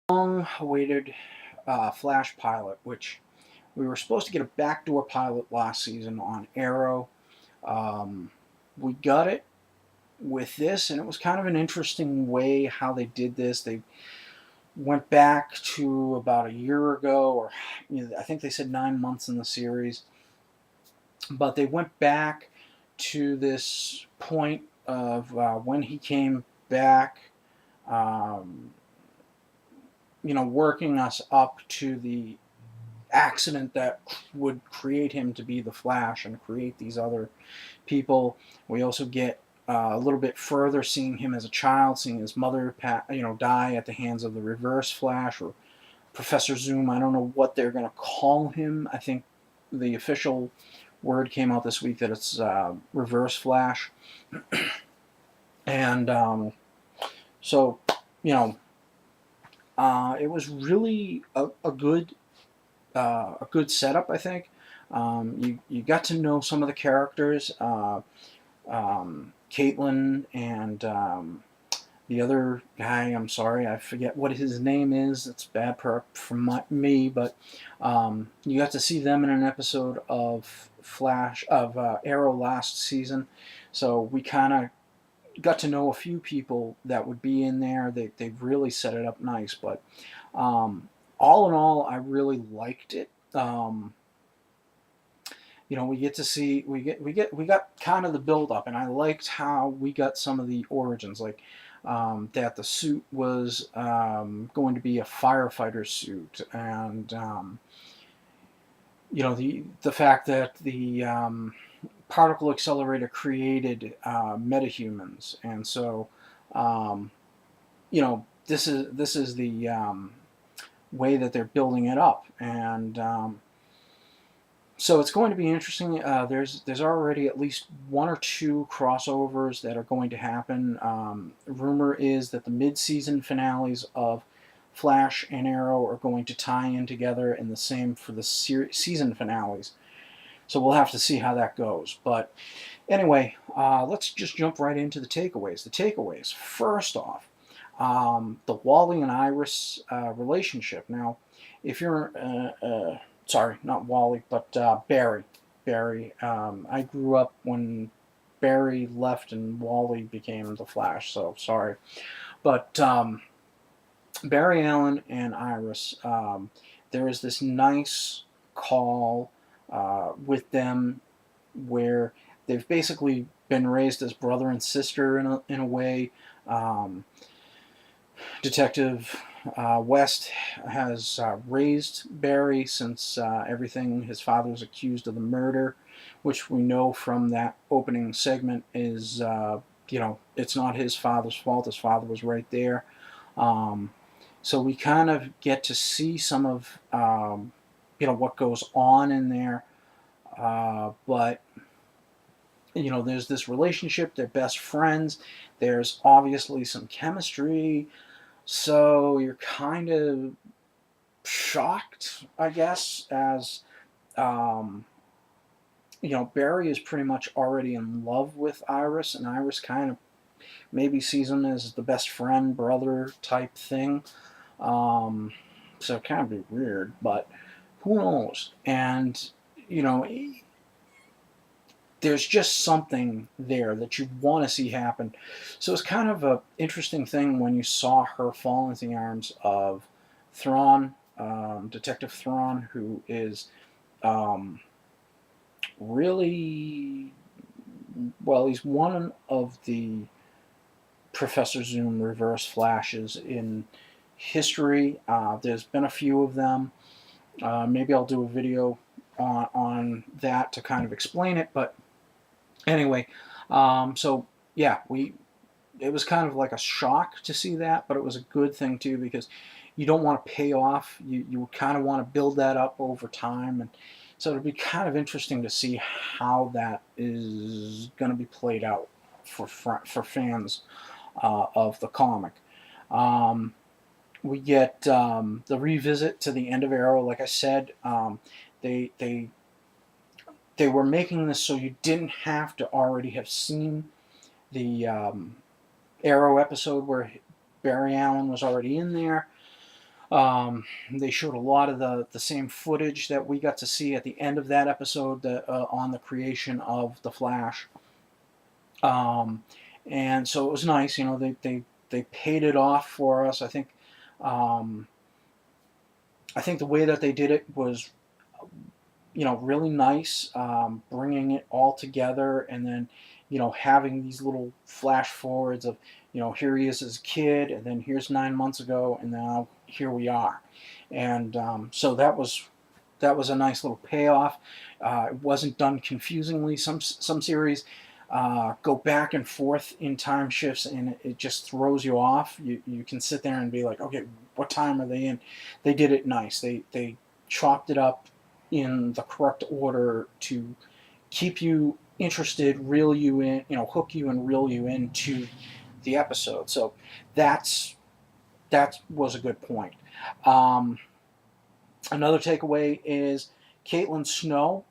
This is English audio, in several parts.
Long-awaited Flash pilot, which we were supposed to get a backdoor pilot last season on Arrow. Um, we got it with this, and it was kind of an interesting way how they did this. They went back to about a year ago, or I think they said 9 months in the series, but they went back to this point of when he came back. Um, working us up to the accident that would create him to be the Flash and create these other people. We also get a little bit further seeing him as a child, seeing his mother, die at the hands of the Reverse Flash or Professor Zoom. I don't know what they're going to call him. I think the official word came out this week that it's Reverse Flash, and so you know, it was really a good setup, I think. You got to know some of the characters, Caitlin and the other guy. I'm sorry, I forget what his name is. It's bad for me, but you got to see them in an episode of Arrow last season. So we kind of got to know a few people that would be in there. They really set it up nice, but um, all in all, I really liked it. We get to see we got kind of the build up, and I liked how we got some of the origins, like that the suit was going to be a firefighter suit, and the fact that the particle accelerator created metahumans, and so this is the way that they're building it up, and so it's going to be interesting. There's already at least one or two crossovers that are going to happen. Rumor is that the mid-season finales of Flash and Arrow are going to tie in together, and the same for the season finales. So we'll have to see how that goes. But anyway, let's just jump right into the takeaways. The takeaways. First off, the Wally and Iris relationship. Now, if you're sorry, not Wally, but Barry. Barry. I grew up when Barry left and Wally became the Flash, so sorry. But Barry Allen and Iris, there is this nice call with them where they've basically been raised as brother and sister in a way. Um, Detective West has raised Barry since everything his father was accused of the murder, which we know from that opening segment is, it's not his father's fault. His father was right there. Um, so we kind of get to see some of, what goes on in there. But there's this relationship. They're best friends. There's obviously some chemistry. So you're kind of shocked, I guess, as um, Barry is pretty much already in love with Iris, and Iris kind of maybe sees him as the best friend, brother type thing. Um, so it kind of be weird, but who knows? And you know, there's just something there that you want to see happen. So it's kind of an interesting thing when you saw her fall into the arms of Thrawn, Detective Thrawn, who is um, really, well, he's one of the Professor Zoom reverse flashes in history. There's been a few of them. Maybe I'll do a video on that to kind of explain it, but anyway, so yeah, it was kind of like a shock to see that, but it was a good thing too because you don't want to pay off. You kind of want to build that up over time, and so it'll be kind of interesting to see how that is going to be played out for fans of the comic. Um, we get the revisit to the end of Arrow. Like I said, they they they were making this so you didn't have to already have seen the Arrow episode where Barry Allen was already in there. They showed a lot of the same footage that we got to see at the end of that episode on the creation of the Flash. Um, and so it was nice. They paid it off for us. Um, I think the way that they did it was, really nice, bringing it all together, and then, having these little flash forwards of, here he is as a kid, and then here's 9 months ago, and now here we are. And so that was a nice little payoff. It wasn't done confusingly. Some series go back and forth in time shifts, and it just throws you off. You can sit there and be like, okay, what time are they in? They did it nice. They chopped it up in the correct order to keep you interested, reel you in, hook you and reel you into the episode. So that was a good point. Um, Another takeaway is Caitlin Snow.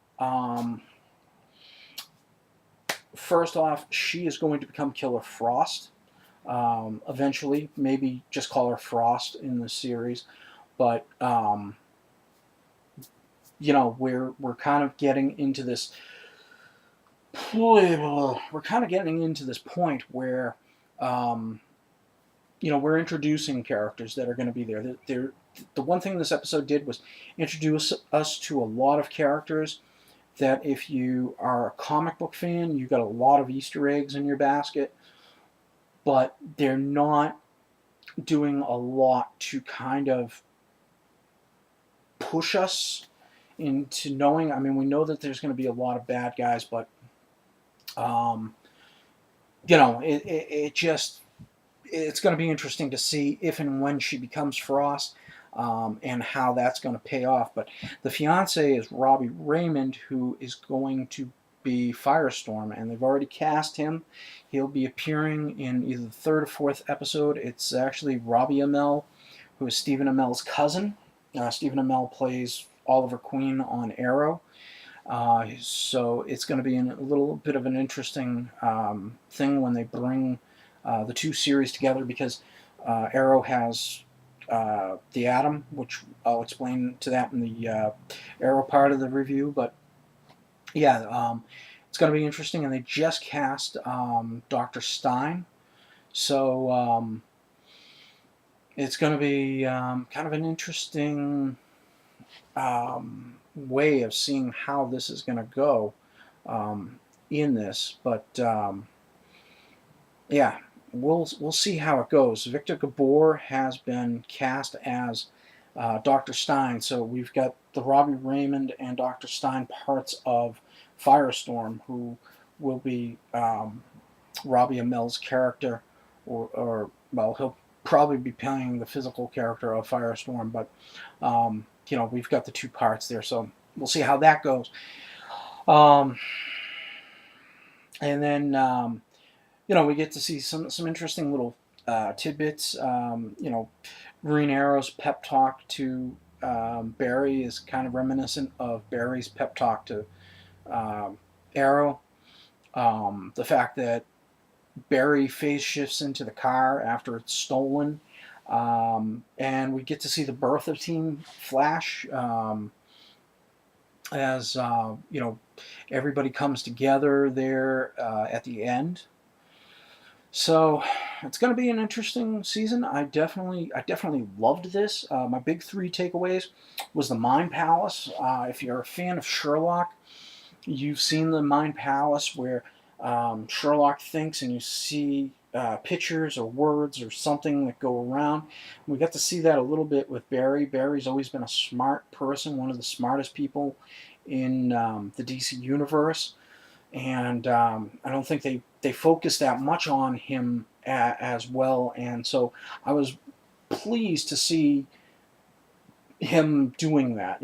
First off, she is going to become Killer Frost eventually. Maybe just call her Frost in the series, but we're kind of getting into this. We're kind of getting into this point where, we're introducing characters that are going to be there. The one thing this episode did was introduce us to a lot of characters that, if you are a comic book fan, you got a lot of Easter eggs in your basket, but they're not doing a lot to kind of push us into knowing. I mean, we know that there's going to be a lot of bad guys, but it's going to be interesting to see if and when she becomes Frost, and how that's going to pay off. But the fiance is Robbie Raymond, who is going to be Firestorm, and they've already cast him. He'll be appearing in either the third or fourth episode. It's actually Robbie Amell, who is Stephen Amell's cousin. Stephen Amell plays Oliver Queen on Arrow. So it's going to be a little bit of an interesting thing when they bring the two series together, because Arrow has the Atom, which I'll explain to that in the Arrow part of the review. But yeah, it's going to be interesting, and they just cast Dr. Stein, so it's going to be kind of an interesting way of seeing how this is going to go in this. But yeah, we'll see how it goes. Victor Gabor has been cast as Dr. Stein, so we've got the Robbie Raymond and Dr. Stein parts of Firestorm, who will be Robbie Amell's character, or well, he'll probably be playing the physical character of Firestorm, but we've got the two parts there, so we'll see how that goes. And then we get to see some interesting little tidbits. Green Arrow's pep talk to Barry is kind of reminiscent of Barry's pep talk to Arrow. The fact that Barry phase shifts into the car after it's stolen, and we get to see the birth of Team Flash, as everybody comes together there at the end. So it's going to be an interesting season. I definitely loved this. My big three takeaways was the Mind Palace. If you're a fan of Sherlock, you've seen the Mind Palace, where Sherlock thinks, and you see pictures or words or something that go around. We got to see that a little bit with Barry. Barry's always been a smart person, one of the smartest people in the DC universe. And I don't think they focused that much on him as well. And so I was pleased to see him doing that.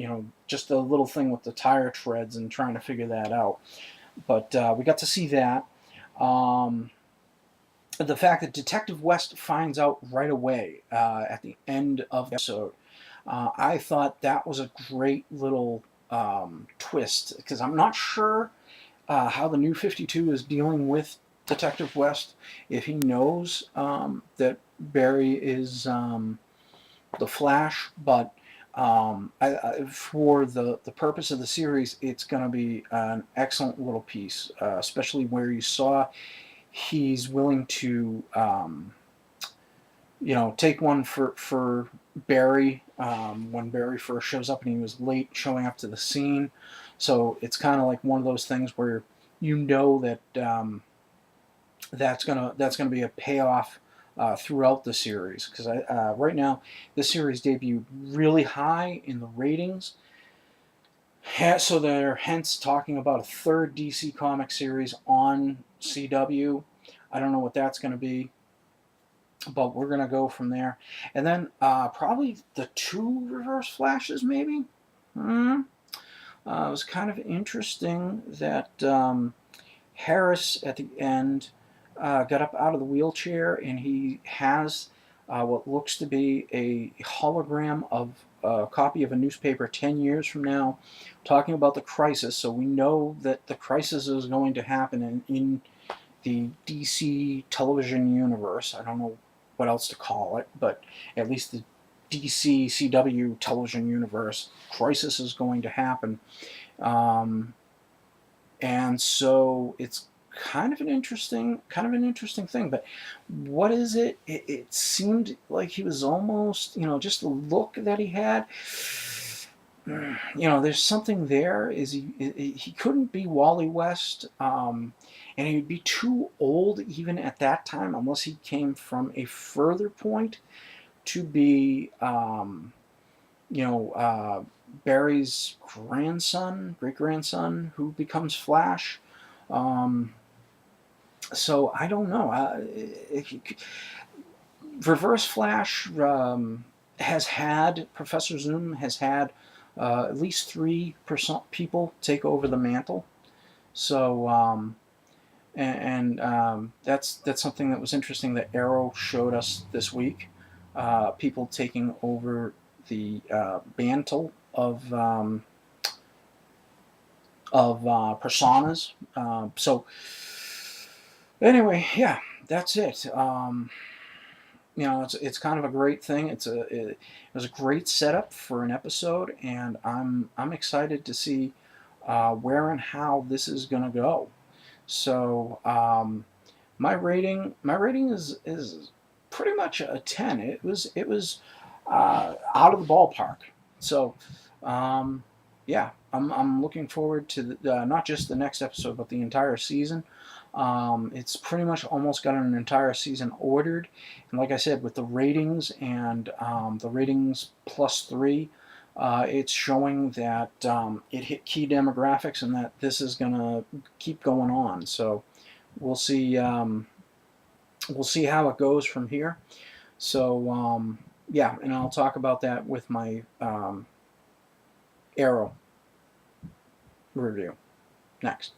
Just a little thing with the tire treads and trying to figure that out. But we got to see that. The fact that Detective West finds out right away at the end of the episode, I thought that was a great little twist, because I'm not sure how the New 52 is dealing with Detective West, if he knows that Barry is the Flash, but for the purpose of the series, it's going to be an excellent little piece, especially where you saw he's willing to, take one for Barry when Barry first shows up and he was late showing up to the scene. So it's kind of like one of those things where that that's gonna be a payoff throughout the series, because right now the series debuted really high in the ratings, so they're hence talking about a third DC comic series on CW. I don't know what that's going to be, but we're going to go from there. And then probably the two Reverse Flashes, maybe. It was kind of interesting that Harris at the end got up out of the wheelchair, and he has what looks to be a hologram of a copy of a newspaper 10 years from now talking about the crisis. So we know that the crisis is going to happen in the DC television universe. I don't know what else to call it, but at least the DC CW television universe, crisis is going to happen. And so it's kind of an interesting thing. But what is it? It seemed like he was almost, just the look that he had. There's something there. He couldn't be Wally West, and he'd be too old even at that time, unless he came from a further point to be, Barry's great grandson, who becomes Flash. So I don't know. Reverse Flash Professor Zoom has had at least 3 people take over the mantle. So that's something that was interesting that Arrow showed us this week. People taking over the mantle of personas. So anyway, yeah, that's it. It's kind of a great thing. It was a great setup for an episode, and I'm excited to see where and how this is going to go. So my rating is pretty much a 10. It was out of the ballpark. So yeah, I'm looking forward to not just the next episode, but the entire season. It's pretty much almost got an entire season ordered, and like I said, with the ratings and the ratings +3, it's showing that it hit key demographics and that this is gonna keep going on. So we'll see. We'll see how it goes from here. So yeah, and I'll talk about that with my Arrow review next.